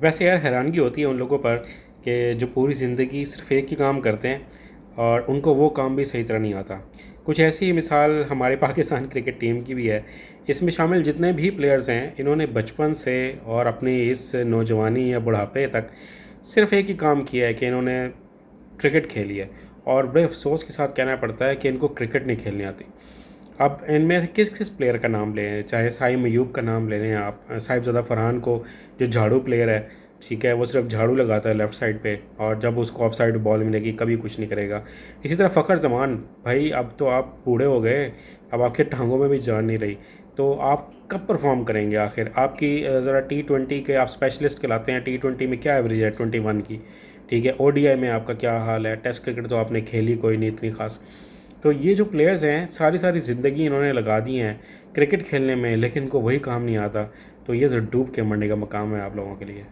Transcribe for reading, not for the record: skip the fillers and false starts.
वैसे यार हैरानगी होती है उन लोगों पर कि जो पूरी ज़िंदगी सिर्फ़ एक ही काम करते हैं और उनको वो काम भी सही तरह नहीं आता। कुछ ऐसी ही मिसाल हमारे पाकिस्तान क्रिकेट टीम की भी है। इसमें शामिल जितने भी प्लेयर्स हैं, इन्होंने बचपन से और अपनी इस नौजवानी या बुढ़ापे तक सिर्फ़ एक ही काम किया है कि इन्होंने क्रिकेट खेली है। और बड़े अफ़सोस के साथ कहना पड़ता है कि इनको क्रिकेट नहीं खेलनी आती। अब इनमें से किस किस प्लेयर का नाम लें, चाहे साइम अयूब का नाम ले लें आप, साहिबज़ादा फरहान को, जो झाड़ू प्लेयर है, ठीक है, वो सिर्फ झाड़ू लगाता है लेफ़्ट साइड पे और जब उसको ऑफ साइड बॉल मिलेगी कभी कुछ नहीं करेगा। इसी तरह फ़खर जमान, भाई अब तो आप बूढ़े हो गए, अब आपके टांगों में भी जान नहीं रही, तो आप कब परफॉर्म करेंगे आखिर? आपकी ज़रा T20 के आप स्पेशलिस्ट कहलाते हैं, T20 में क्या एवरेज है 21 की, ठीक है, ODI में आपका क्या हाल है, टेस्ट क्रिकेट तो आपने खेली कोई नहीं इतनी खास। तो ये जो प्लेयर्स हैं सारी सारी ज़िंदगी इन्होंने लगा दी हैं क्रिकेट खेलने में, लेकिन इनको वही काम नहीं आता। तो ये जो डूब के मरने का मकाम है आप लोगों के लिए।